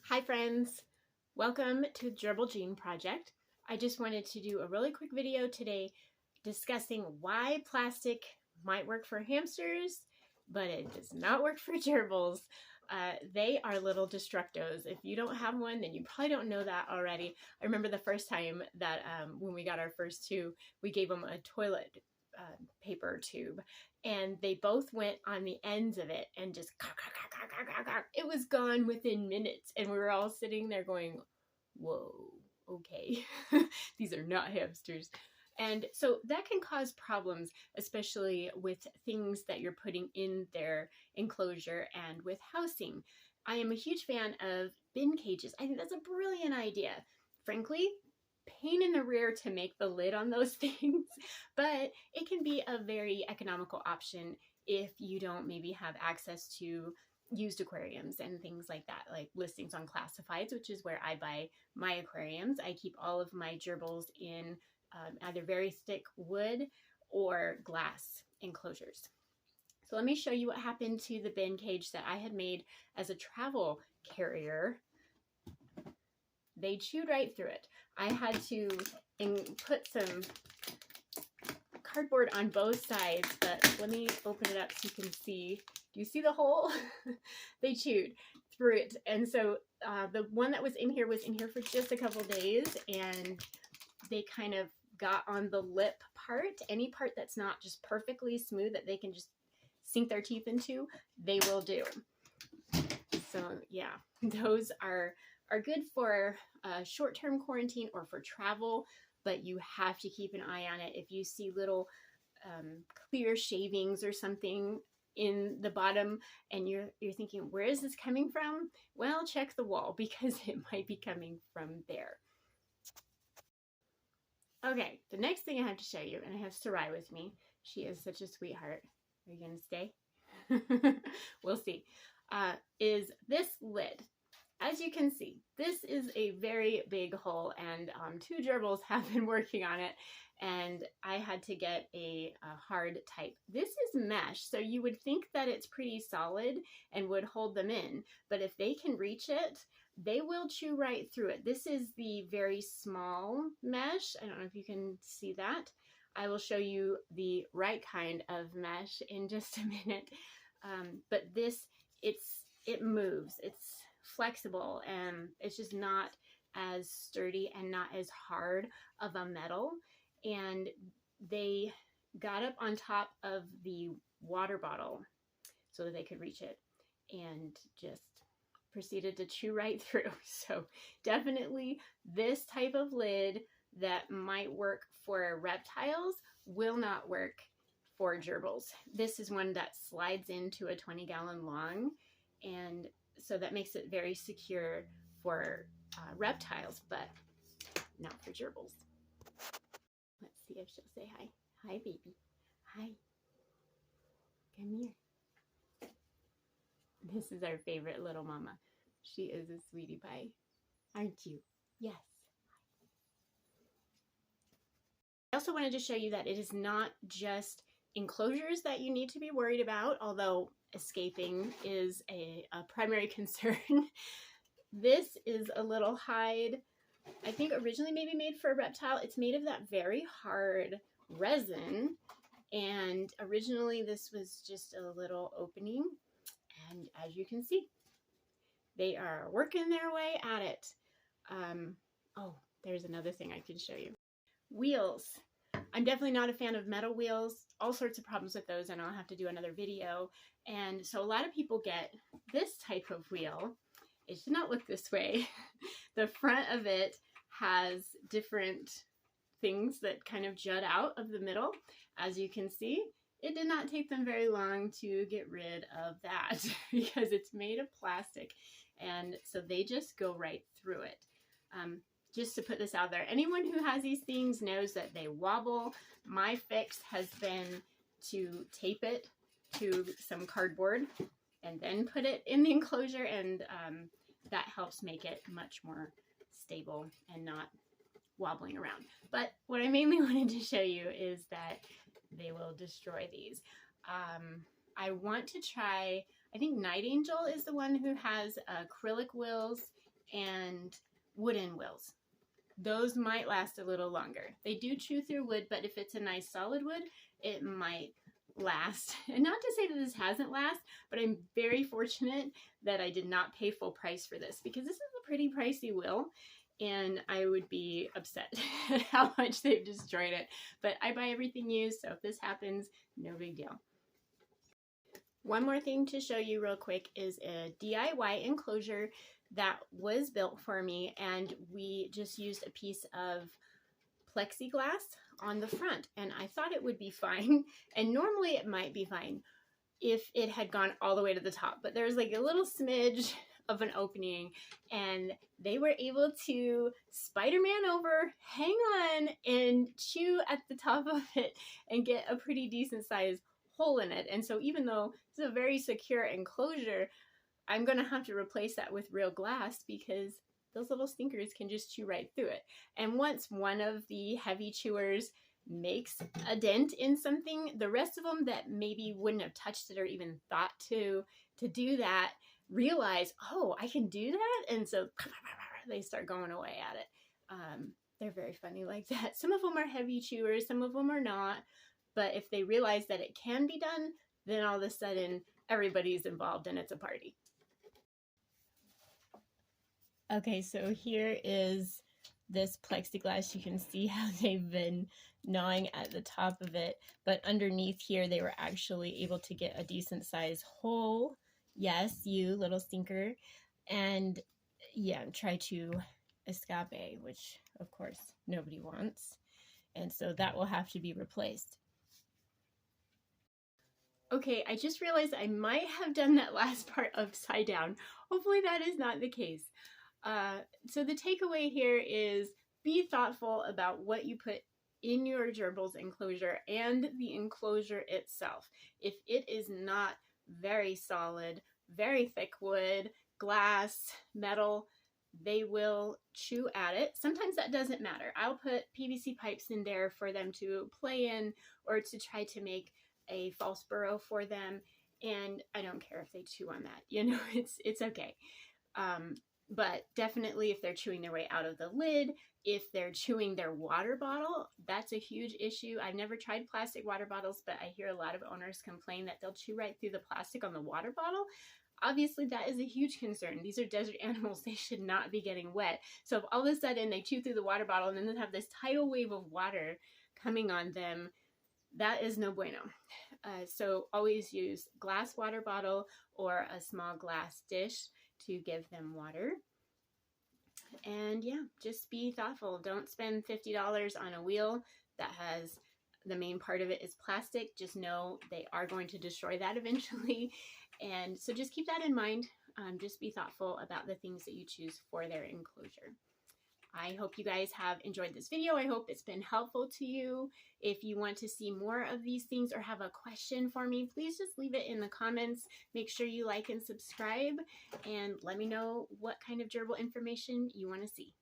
Hi friends, welcome to the Gerbil Gene Project. I just wanted to do a really quick video today discussing why plastic might work for hamsters, but it does not work for gerbils. They are little destructos. If you don't have one, then you probably don't know that already. I remember the first time that when we got our first two, we gave them a toilet paper tube, and they both went on the ends of it and just it was gone within minutes, and we were all sitting there going, whoa, okay. These are not hamsters. And so that can cause problems, especially with things that you're putting in their enclosure and with housing. I am a huge fan of bin cages. I think that's a brilliant idea. Frankly, pain in the rear to make the lid on those things, but it can be a very economical option if you don't maybe have access to used aquariums and things like that, like listings on classifieds, which is where I buy my aquariums. I keep all of my gerbils in either very thick wood or glass enclosures. So let me show you what happened to the bin cage that I had made as a travel carrier. They chewed right through it. I had to put some cardboard on both sides, but let me open it up so you can see. Do you see the hole? They chewed through it. And so the one that was in here for just a couple days, and they kind of got on the lip part. Any part that's not just perfectly smooth that they can just sink their teeth into, they will do. So yeah, those are good for short-term quarantine or for travel, but you have to keep an eye on it. If you see little clear shavings or something in the bottom and you're thinking, where is this coming from? Well, check the wall, because it might be coming from there. Okay, the next thing I have to show you, and I have Sarai with me. She is such a sweetheart. Are you gonna stay? We'll see. Is this lid. As you can see, this is a very big hole, and two gerbils have been working on it, and I had to get a hard type. This is mesh, so you would think that it's pretty solid and would hold them in, but if they can reach it, they will chew right through it. This is the very small mesh. I don't know if you can see that. I will show you the right kind of mesh in just a minute, but this, it moves. It's flexible, and it's just not as sturdy and not as hard of a metal. And they got up on top of the water bottle so that they could reach it, and just proceeded to chew right through. So definitely this type of lid that might work for reptiles will not work for gerbils. This is one that slides into a 20-gallon long, and so that makes it very secure for reptiles, but not for gerbils. Let's see if she'll say hi. Hi, baby. Hi. Come here. This is our favorite little mama. She is a sweetie pie. Aren't you? Yes. I also wanted to show you that it is not just enclosures that you need to be worried about, although escaping is a primary concern. This is a little hide, I think originally maybe made for a reptile. It's made of that very hard resin, and originally this was just a little opening, and as you can see, they are working their way at it. Oh, there's another thing I can show you. Wheels. I'm definitely not a fan of metal wheels. All sorts of problems with those, and I'll have to do another video. And so a lot of people get this type of wheel. It should not look this way. The front of it has different things that kind of jut out of the middle. As you can see, it did not take them very long to get rid of that because it's made of plastic, and so they just go right through it. Just to put this out there, anyone who has these things knows that they wobble. My fix has been to tape it to some cardboard and then put it in the enclosure, and that helps make it much more stable and not wobbling around. But what I mainly wanted to show you is that they will destroy these. I want to try, I think Night Angel is the one who has acrylic wheels and wooden wheels. Those might last a little longer. They do chew through wood, but if it's a nice solid wood, it might last. And not to say that this hasn't lasted, but I'm very fortunate that I did not pay full price for this, because this is a pretty pricey wheel and I would be upset at how much they've destroyed it. But I buy everything used, so if this happens, no big deal. One more thing to show you real quick is a DIY enclosure that was built for me, and we just used a piece of plexiglass on the front, and I thought it would be fine, and normally it might be fine if it had gone all the way to the top, but there's like a little smidge of an opening, and they were able to Spider-Man over, hang on, and chew at the top of it and get a pretty decent sized hole in it. And so even though it's a very secure enclosure, I'm gonna have to replace that with real glass, because those little stinkers can just chew right through it. And once one of the heavy chewers makes a dent in something, the rest of them that maybe wouldn't have touched it or even thought to do that realize, oh, I can do that, and so they start going away at it. They're very funny like that. Some of them are heavy chewers, some of them are not, but if they realize that it can be done, then all of a sudden everybody's involved and it's a party. Okay, so here is this plexiglass. You can see how they've been gnawing at the top of it, but underneath here they were actually able to get a decent sized hole. Yes, you little stinker. And yeah, try to escape, which of course nobody wants. And so that will have to be replaced. Okay, I just realized I might have done that last part upside down. Hopefully that is not the case. So the takeaway here is be thoughtful about what you put in your gerbils enclosure and the enclosure itself. If it is not very solid, very thick wood, glass, metal, they will chew at it. Sometimes that doesn't matter. I'll put PVC pipes in there for them to play in, or to try to make a false burrow for them, and I don't care if they chew on that. You know, it's okay. But definitely if they're chewing their way out of the lid, if they're chewing their water bottle, that's a huge issue. I've never tried plastic water bottles, but I hear a lot of owners complain that they'll chew right through the plastic on the water bottle. Obviously that is a huge concern. These are desert animals. They should not be getting wet. So if all of a sudden they chew through the water bottle and then they have this tidal wave of water coming on them, that is no bueno. So always use glass water bottle or a small glass dish to give them water. And yeah, just be thoughtful. Don't spend $50 on a wheel that has the main part of it is plastic. Just know they are going to destroy that eventually. And so just keep that in mind. Just be thoughtful about the things that you choose for their enclosure. I hope you guys have enjoyed this video. I hope it's been helpful to you. If you want to see more of these things or have a question for me, please just leave it in the comments. Make sure you like and subscribe, and let me know what kind of gerbil information you want to see.